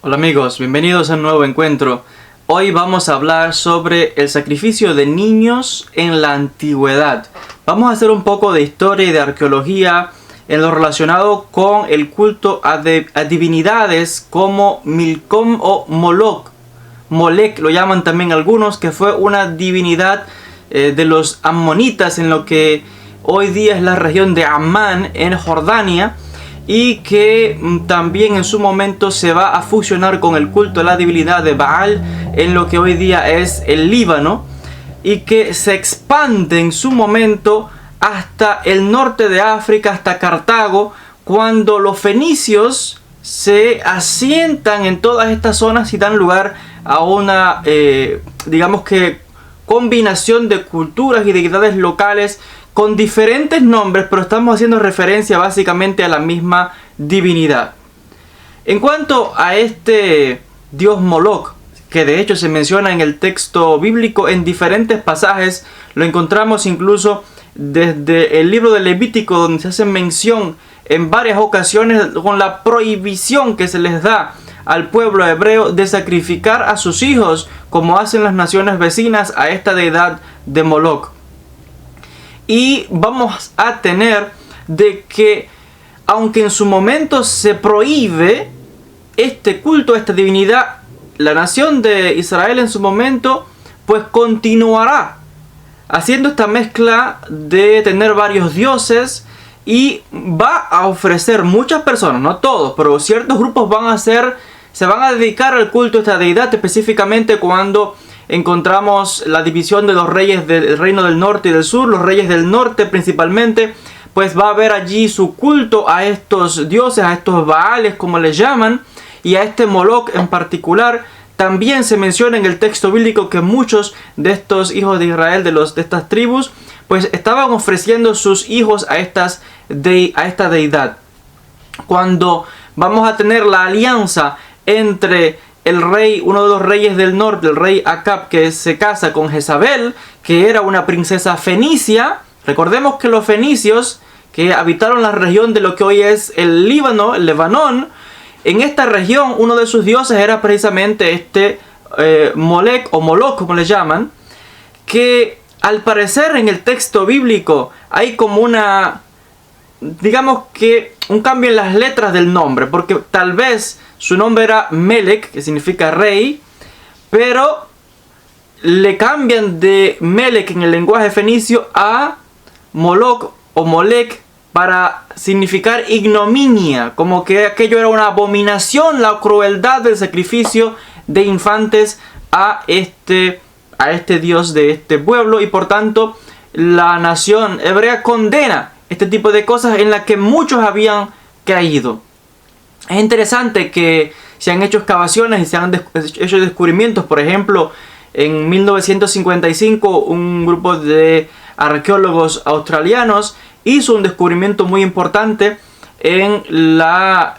Hola amigos, bienvenidos a un nuevo encuentro. Hoy vamos a hablar sobre el sacrificio de niños en la antigüedad. Vamos a hacer un poco de historia y de arqueología en lo relacionado con el culto a divinidades como Milcom o Moloch. Molec lo llaman también algunos, que fue una divinidad de los amonitas en lo que hoy día es la región de Amán en Jordania, y que también en su momento se va a fusionar con el culto a la divinidad de Baal en lo que hoy día es el Líbano, y que se expande en su momento hasta el norte de África, hasta Cartago, cuando los fenicios se asientan en todas estas zonas y dan lugar a una, digamos que, combinación de culturas y deidades locales con diferentes nombres, pero estamos haciendo referencia básicamente a la misma divinidad. En cuanto a este dios Moloch, que de hecho se menciona en el texto bíblico en diferentes pasajes, lo encontramos incluso desde el libro de Levítico, donde se hace mención en varias ocasiones con la prohibición que se les da al pueblo hebreo de sacrificar a sus hijos, como hacen las naciones vecinas, a esta deidad de Moloch. Y vamos a tener de que, aunque en su momento se prohíbe este culto a esta divinidad, la nación de Israel en su momento pues continuará haciendo esta mezcla de tener varios dioses, y va a ofrecer muchas personas, no todos, pero ciertos grupos se van a dedicar al culto a esta deidad, específicamente cuando encontramos la división de los reyes del reino del norte y del sur. Los reyes del norte principalmente, pues va a haber allí su culto a estos dioses, a estos Baales como les llaman, y a este Moloch en particular. También se menciona en el texto bíblico que muchos de estos hijos de Israel, de estas tribus, pues estaban ofreciendo sus hijos a esta deidad. Cuando vamos a tener la alianza entre el rey, uno de los reyes del norte, el rey Acab, que se casa con Jezabel, que era una princesa fenicia. Recordemos que los fenicios, que habitaron la región de lo que hoy es el Líbano, el Lebanón, en esta región uno de sus dioses era precisamente este Molec o Moloch, como le llaman, que al parecer en el texto bíblico hay como una, digamos que un cambio en las letras del nombre, porque tal vez su nombre era Melech, que significa rey, pero le cambian de Melech en el lenguaje fenicio a Moloch o Molec para significar ignominia, como que aquello era una abominación, la crueldad del sacrificio de infantes a este dios de este pueblo, y por tanto la nación hebrea condena este tipo de cosas en las que muchos habían caído. Es interesante que se han hecho excavaciones y se han hecho descubrimientos. Por ejemplo, en 1955 un grupo de arqueólogos australianos hizo un descubrimiento muy importante en la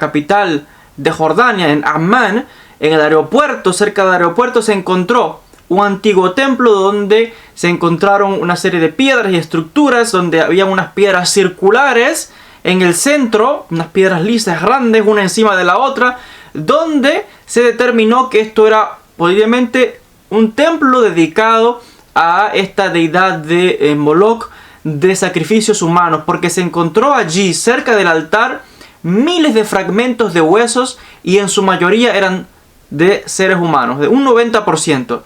capital de Jordania, en Amán. En el aeropuerto, cerca del aeropuerto, se encontró un antiguo templo donde se encontraron una serie de piedras y estructuras, donde había unas piedras circulares en el centro, unas piedras lisas grandes, una encima de la otra, donde se determinó que esto era posiblemente un templo dedicado a esta deidad de Moloch, de sacrificios humanos, porque se encontró allí cerca del altar miles de fragmentos de huesos, y en su mayoría eran de seres humanos, de un 90%.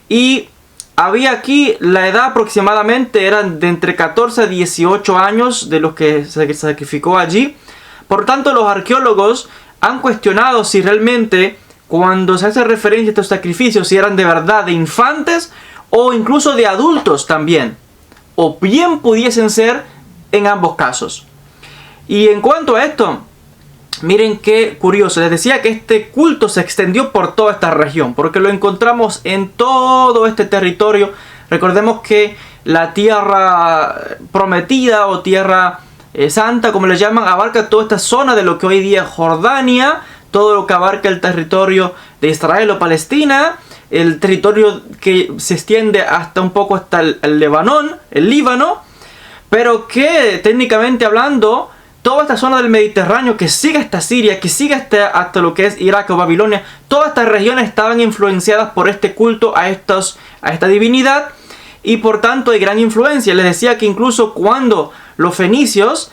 Y había aquí, la edad aproximadamente eran de entre 14 a 18 años de los que se sacrificó allí. Por tanto, los arqueólogos han cuestionado si realmente, cuando se hace referencia a estos sacrificios, si eran de verdad de infantes o incluso de adultos también, o bien pudiesen ser en ambos casos. Y en cuanto a esto, miren qué curioso. Les decía que este culto se extendió por toda esta región, porque lo encontramos en todo este territorio. Recordemos que la tierra prometida o tierra santa, como le llaman, abarca toda esta zona de lo que hoy día es Jordania, todo lo que abarca el territorio de Israel o Palestina, el territorio que se extiende hasta un poco hasta el Líbano, pero que técnicamente hablando toda esta zona del Mediterráneo, que sigue hasta Siria, que sigue hasta lo que es Irak o Babilonia, todas estas regiones estaban influenciadas por este culto a esta divinidad, y por tanto hay gran influencia. Les decía que incluso cuando los fenicios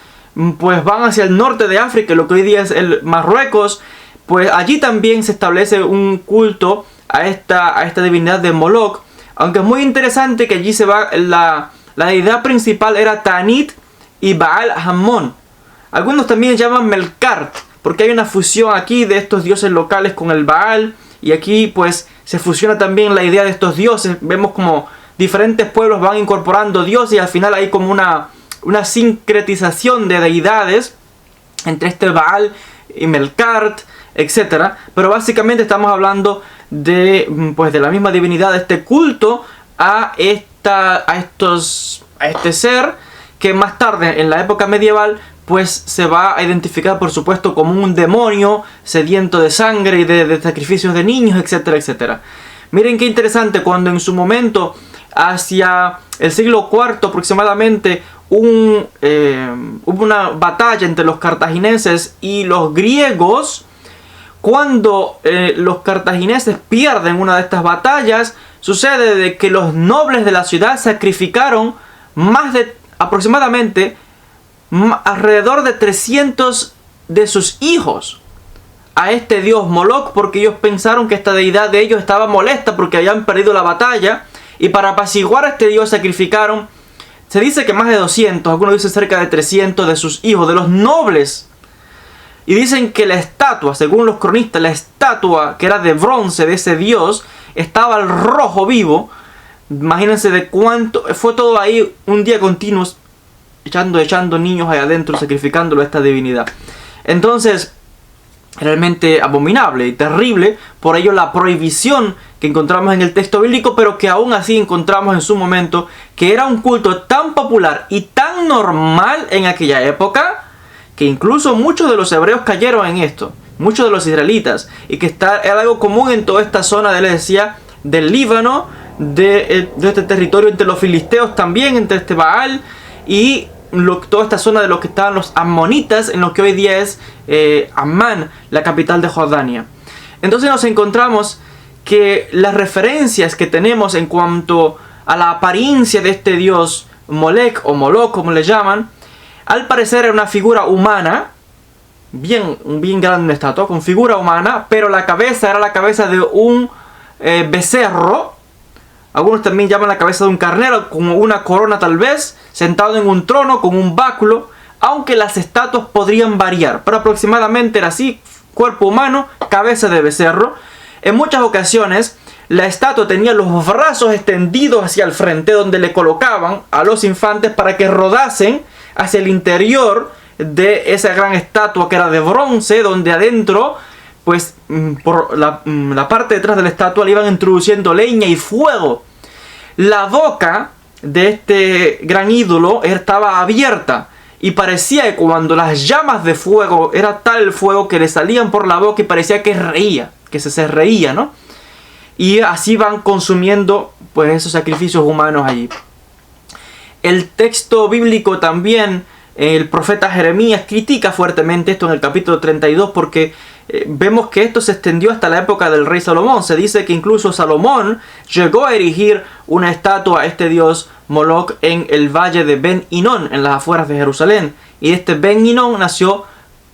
pues van hacia el norte de África, lo que hoy día es el Marruecos, pues allí también se establece un culto a esta divinidad de Moloch, aunque es muy interesante que allí se va la deidad principal era Tanit y Baal Hammon. Algunos también llaman Melkart, porque hay una fusión aquí de estos dioses locales con el Baal, y aquí pues se fusiona también la idea de estos dioses. Vemos como diferentes pueblos van incorporando dioses y al final hay como una sincretización de deidades entre este Baal y Melkart, etc. Pero básicamente estamos hablando de la misma divinidad, de este culto a este ser que más tarde en la época medieval pues se va a identificar por supuesto como un demonio sediento de sangre y de sacrificios de niños, etcétera, etcétera. Miren qué interesante, cuando en su momento hacia el siglo IV aproximadamente hubo una batalla entre los cartagineses y los griegos. Cuando los cartagineses pierden una de estas batallas, sucede de que los nobles de la ciudad sacrificaron aproximadamente alrededor de 300 de sus hijos a este dios Moloch, porque ellos pensaron que esta deidad de ellos estaba molesta porque habían perdido la batalla, y para apaciguar a este dios sacrificaron, se dice que más de 200, algunos dicen cerca de 300 de sus hijos, de los nobles. Y dicen que la estatua, según los cronistas, la estatua que era de bronce de ese dios, estaba al rojo vivo. Imagínense de cuánto, fue todo ahí un día continuo, echando niños ahí adentro, sacrificándolo a esta divinidad. Entonces, realmente abominable y terrible, por ello la prohibición que encontramos en el texto bíblico, pero que aún así encontramos en su momento, que era un culto tan popular y tan normal en aquella época, que incluso muchos de los hebreos cayeron en esto, muchos de los israelitas, y que era algo común en toda esta zona, les decía, del Líbano, de este territorio entre los filisteos también, entre este Baal, y toda esta zona de lo que estaban los amonitas, en lo que hoy día es Amán, la capital de Jordania. Entonces nos encontramos que las referencias que tenemos en cuanto a la apariencia de este dios Molech o Moloch, como le llaman, al parecer era una figura humana, bien grande, una estatua con figura humana, pero la cabeza era la cabeza de un becerro. Algunos también llaman la cabeza de un carnero, como una corona tal vez, sentado en un trono con un báculo, aunque las estatuas podrían variar, pero aproximadamente era así: cuerpo humano, cabeza de becerro. En muchas ocasiones la estatua tenía los brazos extendidos hacia el frente, donde le colocaban a los infantes para que rodasen hacia el interior de esa gran estatua que era de bronce, donde adentro, pues por la parte detrás de la estatua le iban introduciendo leña y fuego. La boca de este gran ídolo estaba abierta y parecía que cuando las llamas de fuego, era tal el fuego que le salían por la boca y parecía que reía, que se reía, ¿no? Y así van consumiendo pues esos sacrificios humanos allí. El texto bíblico también, el profeta Jeremías critica fuertemente esto en el capítulo 32, porque vemos que esto se extendió hasta la época del rey Salomón. Se dice que incluso Salomón llegó a erigir una estatua a este dios Moloch en el valle de Ben Hinnom, en las afueras de Jerusalén. Y de este Ben Hinnom nació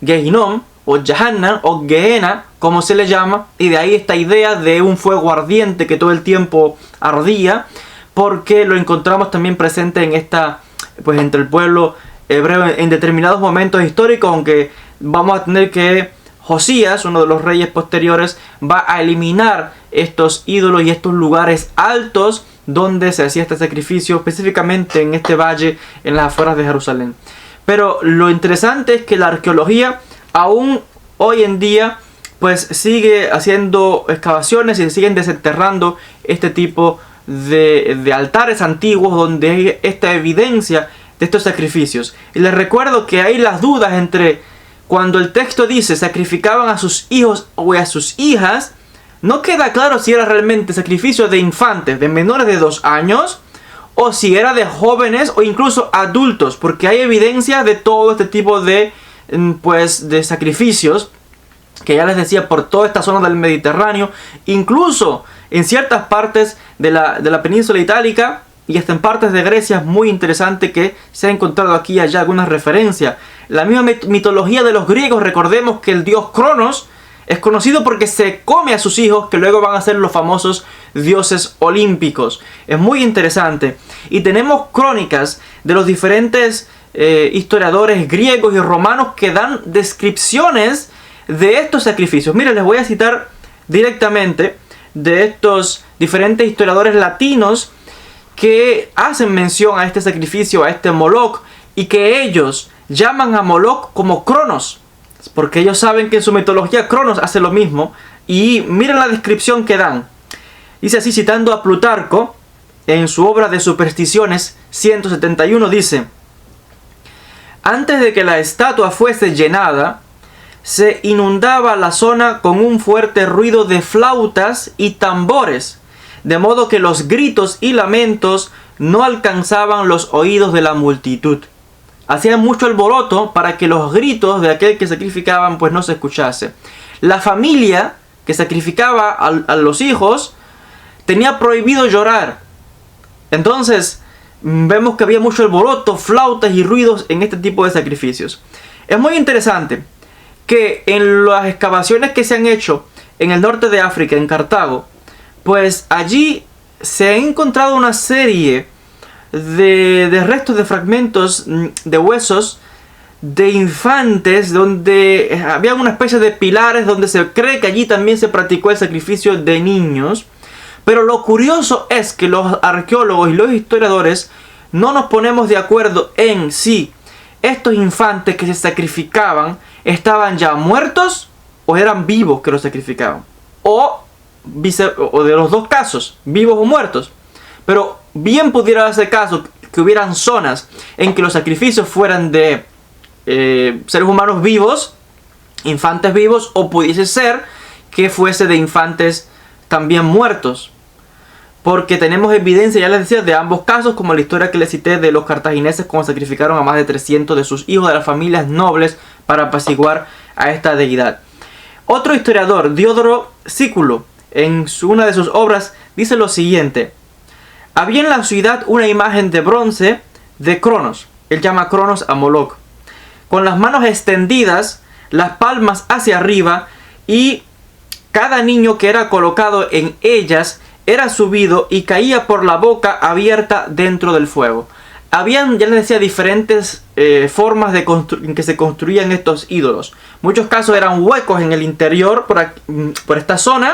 Gehinom, o Jahannam, o Gehenna, como se le llama, y de ahí esta idea de un fuego ardiente que todo el tiempo ardía, porque lo encontramos también presente en pues entre el pueblo hebreo en determinados momentos históricos, aunque vamos a tener que Josías, uno de los reyes posteriores, va a eliminar estos ídolos y estos lugares altos donde se hacía este sacrificio, específicamente en este valle en las afueras de Jerusalén. Pero lo interesante es que la arqueología aún hoy en día pues sigue haciendo excavaciones y se siguen desenterrando este tipo de altares antiguos donde hay esta evidencia de estos sacrificios. Y les recuerdo que hay las dudas entre cuando el texto dice sacrificaban a sus hijos o a sus hijas, no queda claro si era realmente sacrificio de infantes, de menores de 2 años, o si era de jóvenes o incluso adultos, porque hay evidencia de todo este tipo de pues de sacrificios, que ya les decía, por toda esta zona del Mediterráneo, incluso en ciertas partes de la península itálica y hasta en partes de Grecia. Es muy interesante que se ha encontrado aquí y allá algunas referencias. La misma mitología de los griegos, recordemos que el dios Cronos es conocido porque se come a sus hijos, que luego van a ser los famosos dioses olímpicos. Es muy interesante. Y tenemos crónicas de los diferentes historiadores griegos y romanos que dan descripciones de estos sacrificios. Miren, les voy a citar directamente de estos diferentes historiadores latinos que hacen mención a este sacrificio, a este Moloch, y que ellos llaman a Moloch como Cronos, porque ellos saben que en su mitología Cronos hace lo mismo. Y miren la descripción que dan. Dice así, citando a Plutarco, en su obra de Supersticiones 171, dice: antes de que la estatua fuese llenada, se inundaba la zona con un fuerte ruido de flautas y tambores, de modo que los gritos y lamentos no alcanzaban los oídos de la multitud. Hacían mucho alboroto para que los gritos de aquel que sacrificaban pues no se escuchase. La familia que sacrificaba a los hijos tenía prohibido llorar. Entonces vemos que había mucho alboroto, flautas y ruidos en este tipo de sacrificios. Es muy interesante que en las excavaciones que se han hecho en el norte de África, en Cartago, pues allí se ha encontrado una serie de restos, de fragmentos de huesos de infantes, donde había una especie de pilares donde se cree que allí también se practicó el sacrificio de niños. Pero lo curioso es que los arqueólogos y los historiadores no nos ponemos de acuerdo en si estos infantes que se sacrificaban estaban ya muertos o eran vivos que los sacrificaban, o de los dos casos, vivos o muertos. Pero bien pudiera darse caso que hubieran zonas en que los sacrificios fueran de seres humanos vivos, infantes vivos, o pudiese ser que fuese de infantes también muertos, porque tenemos evidencia, ya les decía, de ambos casos, como la historia que les cité de los cartagineses, como sacrificaron a más de 300 de sus hijos de las familias nobles para apaciguar a esta deidad. Otro historiador, Diodoro Sículo, en una de sus obras dice lo siguiente: había en la ciudad una imagen de bronce de Cronos, él llama Cronos a Moloch, con las manos extendidas, las palmas hacia arriba, y cada niño que era colocado en ellas era subido y caía por la boca abierta dentro del fuego. Habían, ya les decía, diferentes formas en que se construían estos ídolos. Muchos casos eran huecos en el interior por esta zona,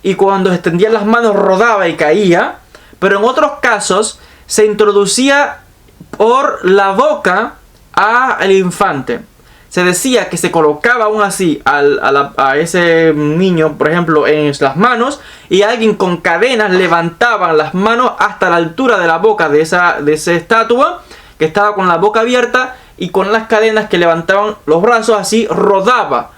y cuando extendían las manos rodaba y caía. Pero en otros casos se introducía por la boca al infante. Se decía que se colocaba aún así a ese niño, por ejemplo, en las manos, y alguien con cadenas levantaba las manos hasta la altura de la boca de esa estatua, que estaba con la boca abierta, y con las cadenas que levantaban los brazos, así rodaba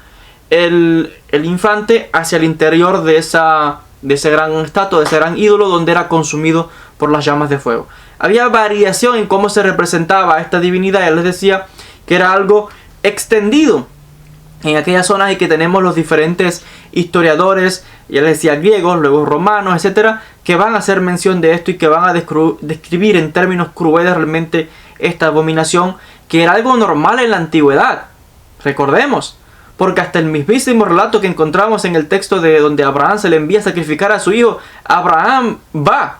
el infante hacia el interior de ese gran estatua, de ese gran ídolo, donde era consumido por las llamas de fuego. Había variación en cómo se representaba a esta divinidad. Ya les decía que era algo extendido en aquellas zonas, y que tenemos los diferentes historiadores, ya les decía, griegos, luego romanos, etcétera, que van a hacer mención de esto y que van a describir en términos crueles realmente esta abominación, que era algo normal en la antigüedad. Recordemos, porque hasta el mismísimo relato que encontramos en el texto de donde Abraham se le envía a sacrificar a su hijo, Abraham va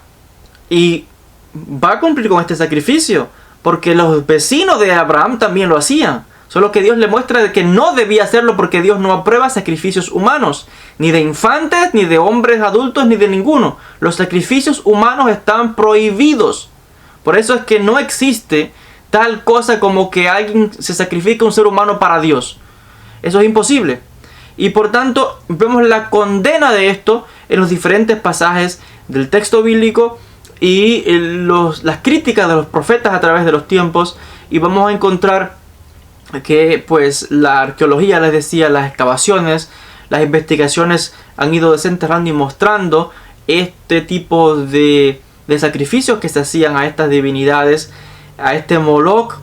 a cumplir con este sacrificio, porque los vecinos de Abraham también lo hacían. Solo que Dios le muestra que no debía hacerlo, porque Dios no aprueba sacrificios humanos, ni de infantes, ni de hombres adultos, ni de ninguno. Los sacrificios humanos están prohibidos. Por eso es que no existe tal cosa como que alguien se sacrifique a un ser humano para Dios. Eso es imposible. Y por tanto vemos la condena de esto en los diferentes pasajes del texto bíblico y las críticas de los profetas a través de los tiempos. Y vamos a encontrar que pues la arqueología, les decía, las excavaciones, las investigaciones han ido desenterrando y mostrando este tipo de sacrificios que se hacían a estas divinidades, a este Moloch,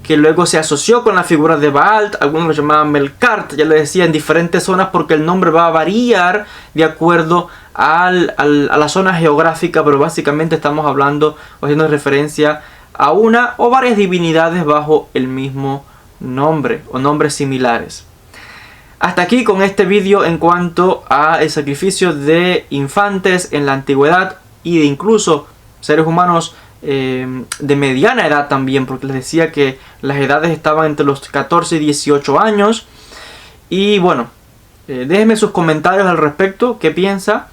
que luego se asoció con la figura de Baal. Algunos lo llamaban Melkart, ya le decía, en diferentes zonas, porque el nombre va a variar de acuerdo a la zona geográfica, pero básicamente estamos hablando o haciendo referencia a una o varias divinidades bajo el mismo nombre o nombres similares. Hasta aquí con este vídeo en cuanto a el sacrificio de infantes en la antigüedad y de incluso seres humanos de mediana edad también, porque les decía que las edades estaban entre los 14 y 18 años. Y bueno, déjenme sus comentarios al respecto, qué piensa,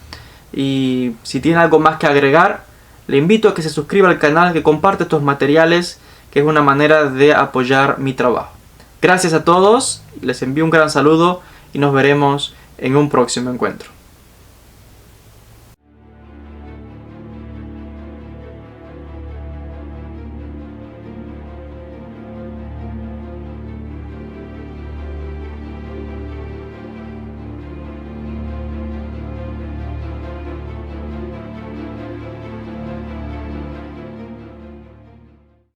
y si tiene algo más que agregar, le invito a que se suscriba al canal, que comparte estos materiales, que es una manera de apoyar mi trabajo. Gracias a todos, les envío un gran saludo y nos veremos en un próximo encuentro.